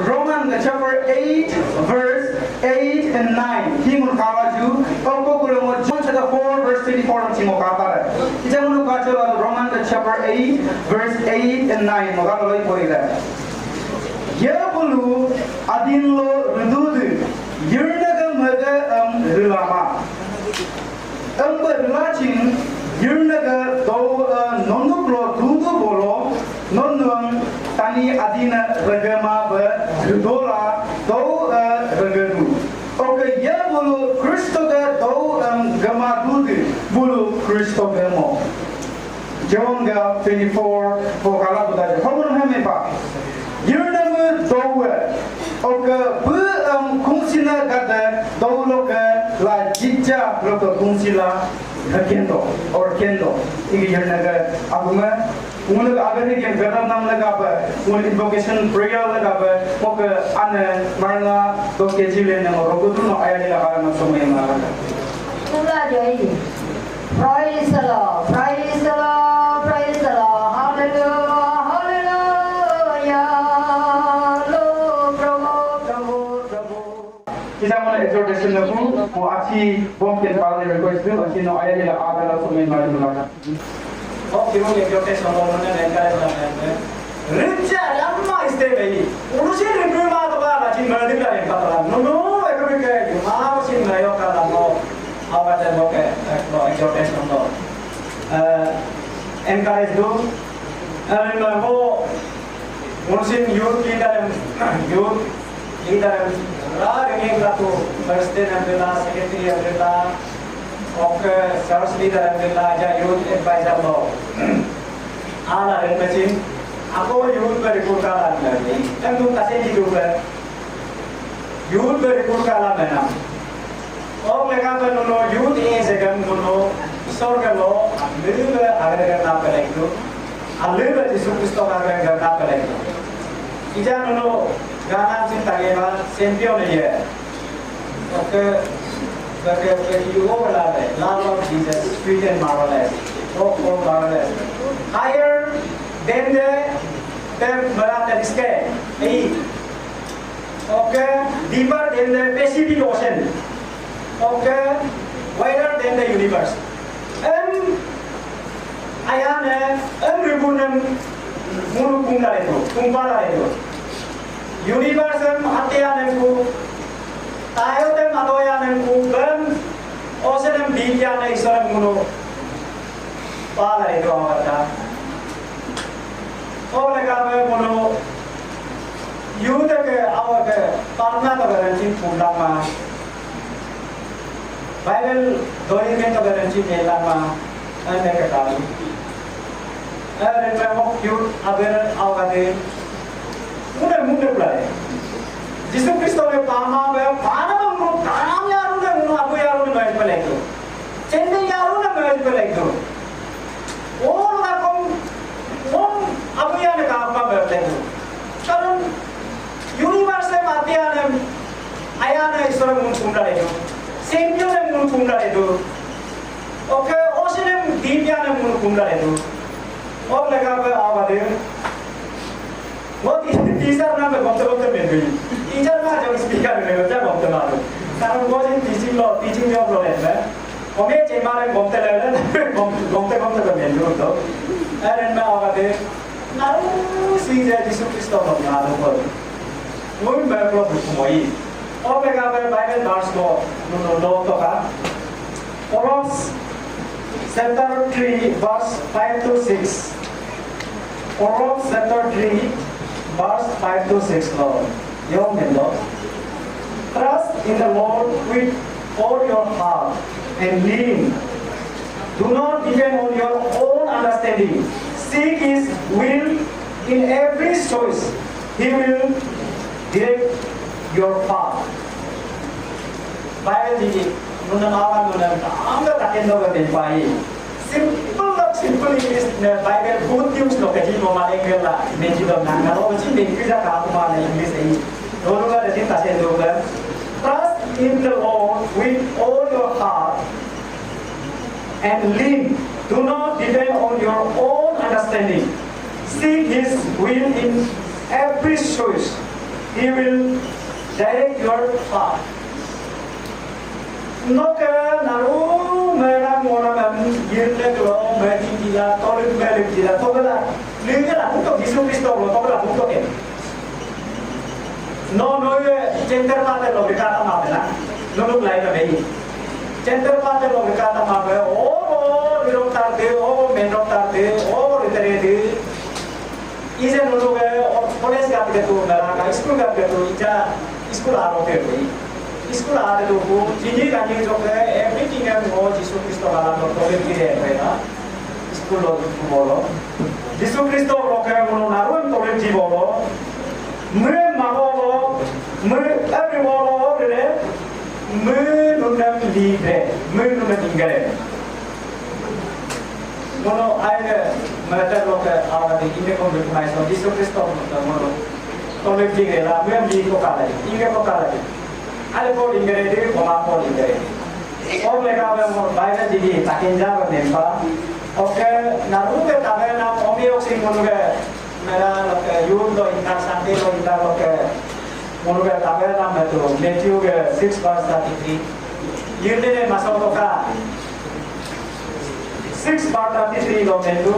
Romans chapter 8, verse 8 and 9. Hingun kawaju, Pangko Kulungo, John chapter 4, verse 24 ng Timo Kapara. Ijangun kacho Romans chapter 8, verse 8 and 9. Magaloy po ila. Yabulu adinlo rududu, yurnaga maga rilama. Rilachin, yurnaga do nonuklo dudu bolo, nonung tani adina regama ba rudola do regadu. Okay, yabulu Kristo ga do gama dudu bulu Kristo gamo. John 24 pokala budaja. Kamu nama apa? Yurnaga doa. Okay, kungsila kata dolo ke la jija loka kungsila kendo or kendo. Ini yurnaga agama. Mula agar ni yang berat nam laga apa? Mula invocation prayer laga apa? Moga ane marna do kejilen yang orang tu no ayat ni laga nam semua yang laga. Mula jadi. Praise the Lord, praise the Lord, praise the Lord, hallelujah, hallelujah, Lord, Prabhu. Kita mula exhortation aku, mau aci bom kita balik request tu, aci no ayat ni laga apa lah semua yang laga. Oh, kita exhortation orang mana encourage orang. Rinca lama istirahat. Urusan review mah tu kan, aci mesti kita yang no, aku fikir, mau sih naik kalau mau. Awak dah boleh exhortation tu. Encourage tu. Lalu urusan youth kita lagi tu president adalah secretary adalah oke service leader adalah aja youth advisor lo. Ala macam aku youth berikutan lagi. Kan tu kasih hidup youth berikutan mana? Oh mereka menurut youth ini sekarang menurut sorga lo, ambil agar nak pelak itu, ambil Yesus Kristus agar nak pelak itu. Ijaz menurut ganan cinta kita champion dia. Oke, you overlap love of Jesus, sweet and marvelous, oh marvelous. Higher than the berat sky. Okay, deeper than the Pacific Ocean. Okay, wider than the universe. Ayana, ribuan mulu kungkar itu. Universe hatian itu, tayo matoyan itu, ocean bijian isor mulu pala itu awalnya. Oh lega mulu, yuda ke awal ke parna tu garansi pulama. Bible doi में तो garansi मेला मा अन्य के काली अरे मैं क्यों अगर आवाज़े मुने बुलाए जिसु क्रिस्टो में पामा में कानाम यारों ने मुने अबू यारों ने मैच पे लेके चेन्नई यारों ने मैच पे लेके और ना कम अबू यार ने काम पर बैठे कारण यूनिवर्स में आते आया ने इस तरह मुन कुंडा लेके Sempio yang mulu kunda itu, oke, ocean yang dunia yang mulu kunda itu, oh mereka apa dia? What is teacher na gomte mendu teacher ma jong speaker ne ja gomte maru karon go jin teaching job lo ne ome che mare gomte le gomte ko mendu to aren ma agade naru si je Jisu Kristo ko na ko moi ba ko moi ome ga ba Bible verse ko no to ka Proverbs chapter 3 verse 5 to 6 Proverbs chapter 3 verse 5 to 6 Lord. Young men, Lord. Trust in the Lord with all your heart and lean. Do not depend on your own understanding. Seek His will in every choice. He will direct your path. Bible ji, nuna awan nuna, anga takin doga benpai. Simple English Bible good news lo kaji mo male ngela menji do nang ngalo chi ning kija ka ma na English ai dolo ga de ta se do ga trust in the Lord with all your heart and lean do not depend on your own understanding seek His will in every choice He will direct your path no ka naru mera mona man yirne ko meri dia tolin meri dia to bela linga la punto Jisu Kristo lo to bela punto ke no ye center pate lo bikata ma bela no lai na bei center pate lo bikata ma be o virotar de o menotar de o ritere de ise no lo ge college ga de to mera ka school ga de to ija school aro ke bei School ada tu bu, jadi kan yang jauh everything yang mau Jisu Kristo malam dokter kiri apa school lo tu bolo, Jisu Kristo dokter mau naruh dokter ji bolo, me mago me every bolo bere, me nunam libre, me nunam ingere. Mono aye mereka dokter awal ini kompromis, Jisu Kristo mono dokter ji gela, me am ji ko kalah, ingere ko kalah. Ada pun ingere di, koma pun ingere. Om mereka bayar jadi takinja bernempa. Oke, naru ke tabe na omi oksing monuge, mera loke yud lo intar santi lo intar loke monuge tabe na metu Matthew ke 6 verse 33. Yurde ne masuk toka 6 verse 33 lo metu.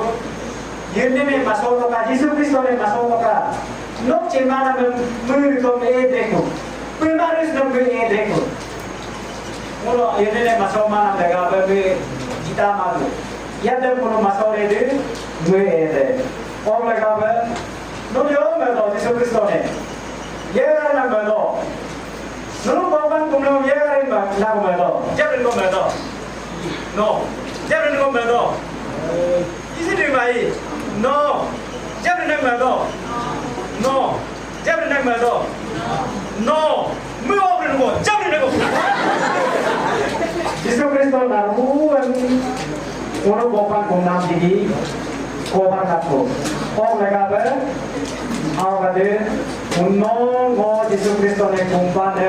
Yurde ne masuk toka Jisu Kristo ne masuk toka. Nok cemana meri to me dekho. Primaris nomor ini dekho. Mula ini le masuk mana mereka beri kita malu. Ya deh mula masuk ini dua ini. Orang mereka ber, nunjuk mereka Jisu Kristo ni. Ya kan mereka. Nunjuk bangkan kumlum ya kan mereka mereka. Jangan kau mereka. No, jangan kau mereka. Isi di mana? No, jangan mereka. No, jangan mereka. No, mau beri kau, jangan beri kau. Jisu Kristo naruhan, orang bapak kumnam jadi, kobar katku. Oh mereka ber, awak ada, unong mau Jisu Kristo ne kumpan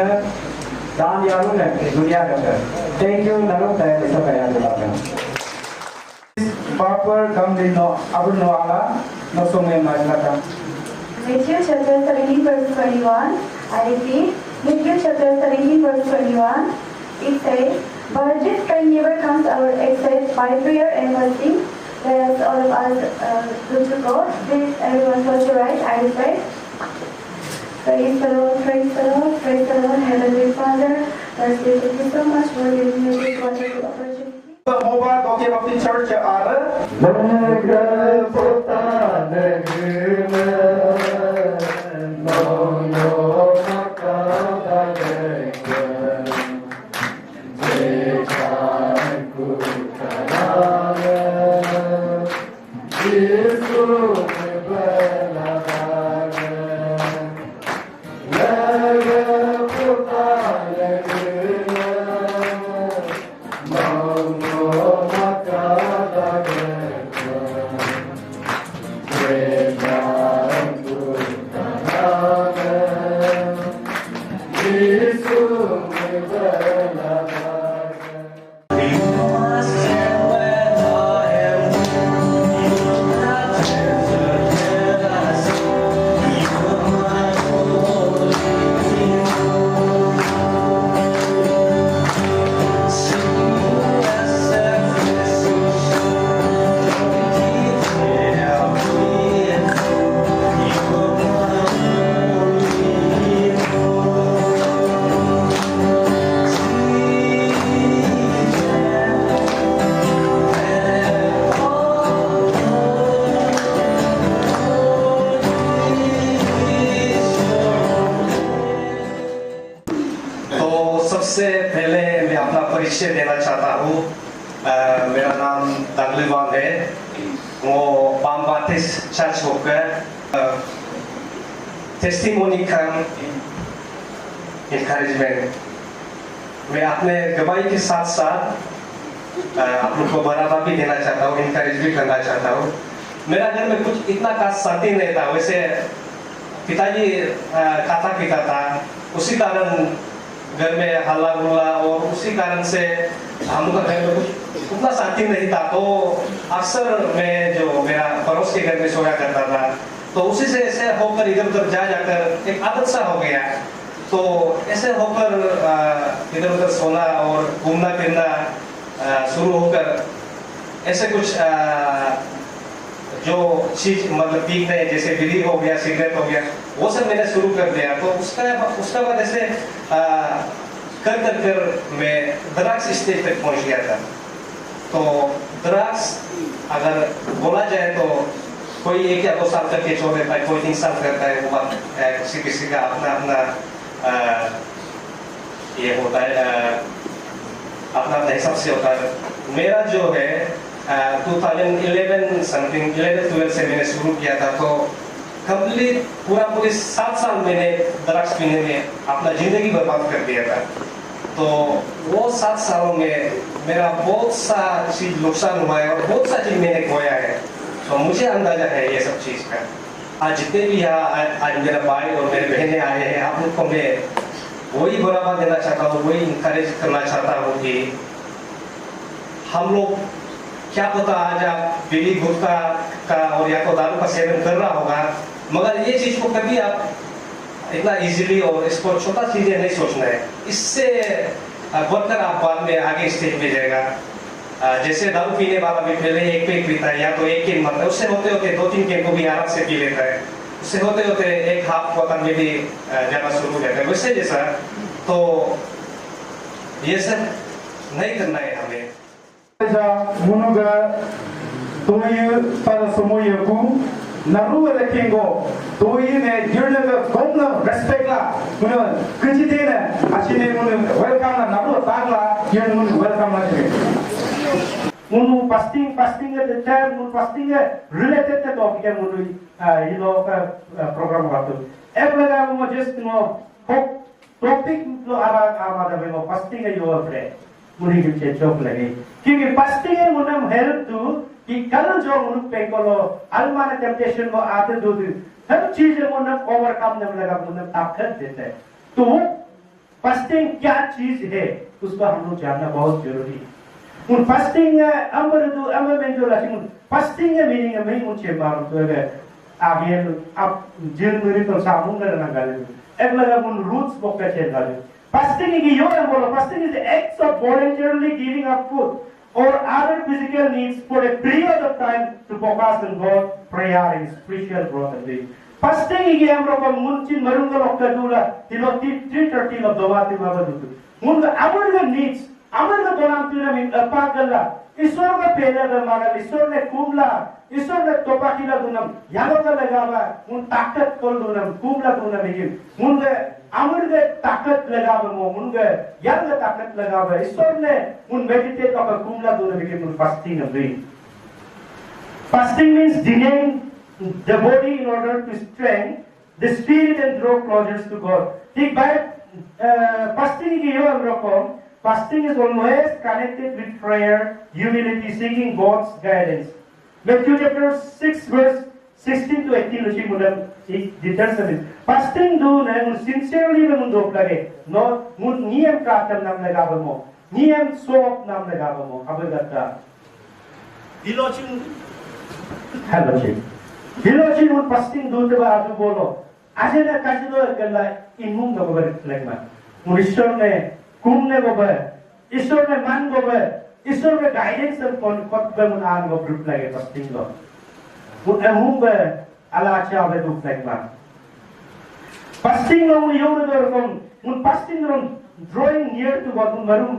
dan yarun ne dunia ada. Thank you naruh saya bisa bayar juga. Baper kami no abur no ala no sungai masalah. Matthew chapter 17 verse 21, I repeat, Matthew chapter 17 verse 21, it says, but this kind never comes our except by prayer and fasting. Let us all of us look to God. Please everyone close your eyes, I will pray. Praise the Lord, praise the Lord, praise the Lord, Heavenly Father. Lord, thank you so much for giving me this wonderful opportunity. Mobile Koke Baptist Church ada. पहले मैं अपना परिचय देना चाहता हूँ। मेरा नाम दगलीवान है। वो बाम्बाटिस्ट चर्च होकर टेस्टिमोनी कम इनकरेजमेंट मैं अपने गवाही के साथ साथ आप लोग को बढ़ावा भी देना चाहता हूँ, इनकरेज भी करना चाहता हूँ। मेरा घर में कुछ इतना खास शांति नहीं था। वैसे पिताजी खाता पीता था, उसी कारण घर में हल्ला गुल्ला और उसी कारण से हम लोग घर में कुछ उतना शांति नहीं था। तो अक्सर मैं जो मेरा पड़ोस के घर में सोया करता था, तो उसी से ऐसे होकर इधर उधर जा जाकर एक आदत सा हो गया। तो ऐसे होकर इधर उधर सोना और घूमना फिरना शुरू होकर ऐसे कुछ जो चीज मतलब पीते हैं, जैसे बीड़ी हो गया, सिगरेट हो गया, वो सब मैंने शुरू कर दिया। तो उसका बाद ऐसे कर कर कर मैं ड्रग्स स्टेज तक पहुंच गया था। तो ड्रग्स अगर बोला जाए तो कोई 1 या 2 साल करके छोड़ देता है, कोई 3 साल करता है। वो बात किसी किसी का अपना अपना ये होता है, अपना अपना हिसाब से होता है। मेरा जो है 2011 समथिंग 11-12 से मैंने शुरू किया था। तो कंप्लीट पूरे 7 साल मैंने ड्रग्स पीने में अपना जिंदगी बर्बाद कर दिया था। तो वो 7 सालों में मेरा बहुत सा चीज नुकसान हुआ है और बहुत सा चीज मैंने खोया है। तो मुझे अंदाजा है ये सब चीज का। आज जितने भी यहाँ आज मेरा भाई और मेरे बहनें आए हैं, आप लोग को मैं वही बढ़ावा देना चाहता हूँ, वही इंकरेज करना चाहता हूँ कि हम लोग क्या पता आज आप बीड़ी गुटखा का और या तो दारू का सेवन कर रहा होगा, मगर ये चीज को कभी आप इतना इजीली और इसको छोटा चीजें नहीं सोचना है। इससे बढ़कर आप बाद में आगे स्टेज में जाएगा। जैसे दारू पीने वाला भी पहले 1 पेग पीता है या तो 1 कैन मारता है, उससे होते होते 2-3 कैन को भी आराम से पी लेता है, उससे होते होते 1 हाफ बोतल में भी जाना शुरू हो जाता है। वैसे जैसा तो ये सब नहीं करना है हमें। मुनुगा तोय पर समोयकु naru lekengo toyi ne jirna ga gomna respect la muno kujite ne achine muno welcome na naru tagla yen muno welcome la chhe muno fasting at the time muno fasting related to topic muno program gatu eblaga mo just topic lo ara mo fasting yo pre muni ke chok lage ki fasting muno help to कि कल जो मुझ पे कोलो अलमाना temptation को आते दो दिन हर चीज़ मुझे ओवरकम नहीं लगा मुझे ताकत देता है। तो फास्टिंग क्या चीज़ है उसको हम लोग जानना बहुत जरूरी है। उन फास्टिंग अमर में जो लाची फास्टिंग है मीनिंग में मुझे मालूम तो है आप ये आप जिन मेरी तो सामूंगा ना गाले एक लगा मुझ रूट्स बोलते चल गाले फास्टिंग की यो है बोलो fasting is the act of voluntarily giving up food or other physical needs for a period of time to focus on God, prayer and spiritual growth and faith. Fasting is a matter of munchin marunga lokta dula tilo 3:30 of dawati mabadutu. Munga amarga needs, amarga donantuna min apagalla. Isor ka pela da magal, isor ne kumla, isor ne topakila dunam, yagoka lagava, mun takat kol dunam, kumla dunam igim. Munga amarga takat lagava mo, munga yanga takat lagava. Isor ne mun meditate ka kumla dunam igim mun fasting of doing. Fasting means denying the body in order to strengthen the spirit and draw closer to God. Take by fasting ki yo amrokom. Fasting is always connected with prayer, humility, seeking God's guidance. Matthew chapter 6 verse 16 to 18 usi mulam determines. Fasting do na mun sincerely mun do lage. No mun niyam pratan nam lagaba mo. Niyam soap nam lagaba mo. Abagata. Dilochin Hallochin. Dilochin mun fasting do te ba adu bolo. Ajena kajilo galla imum do bar lagma. Mun ishwar ne घूमने को बे ईश्वर ने मान को बे ईश्वर ने guidance और कौन बे मुन आन को प्रूफ लगे फास्टिंग लो मुन एहुम बे अल्लाह अच्छा बे दुख लगे मान फास्टिंग लो मुन योर दो रकम मुन fasting low drawing near to God मुन मरुम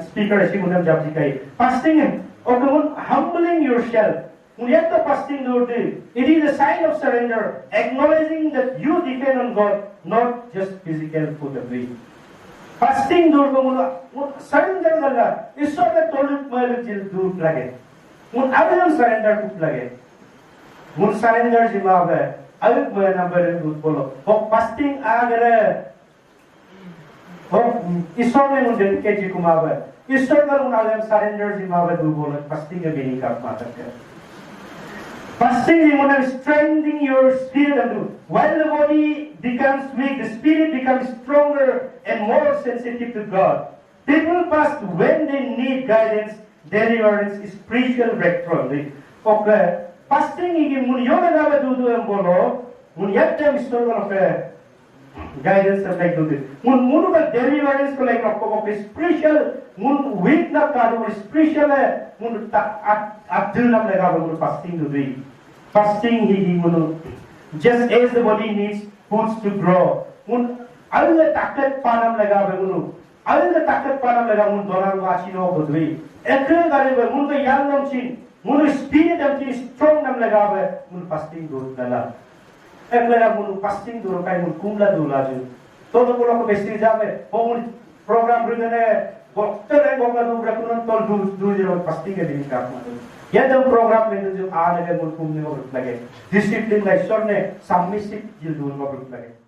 speaker ऐसी मुन जब जी कही फास्टिंग है और मुन humbling yourself मुन ये तो fasting low they it is a sign of surrender acknowledging that you depend on God not just physical food and drink fasting dur ko mun surrender daga isor ke tolut mal jil dur lage mun abilam surrender kut lage mun surrender jimabe ayuk me number dur bolo ho fasting agare ho isor ne mun dedicate ji kumabe isor ka mun abilam surrender jimabe dur bolo fasting ke meaning ka matak ke fasting is going to strengthen your spirit and while the body becomes weak, the spirit becomes stronger and more sensitive to God. People fast when they need guidance, deliverance, spiritual breakthrough. Okay, fasting is mun yoga na do bolo mun yakta struggle of guidance and like do mun ka deliverance ko like of spiritual mun weak na ka spiritual mun ta adil na lega mun fasting do fasting he mun just as the body needs foods to grow mun alga takat panam lega mun alga takat panam lega mun donar wachi no bodui ekre gare mun ka yang nam chin mun spirit am chin strong nam lega mun fasting do dala ekle mun fasting do kai mun kumla do laju todo bolo ko besti jabe mun program rudene doctor e gomla do brakunon tol do jero fasting e din kap yadam program में जो आज अगर मुल्क में हो लगे discipline like sir ने submissive जिल दूर में लगे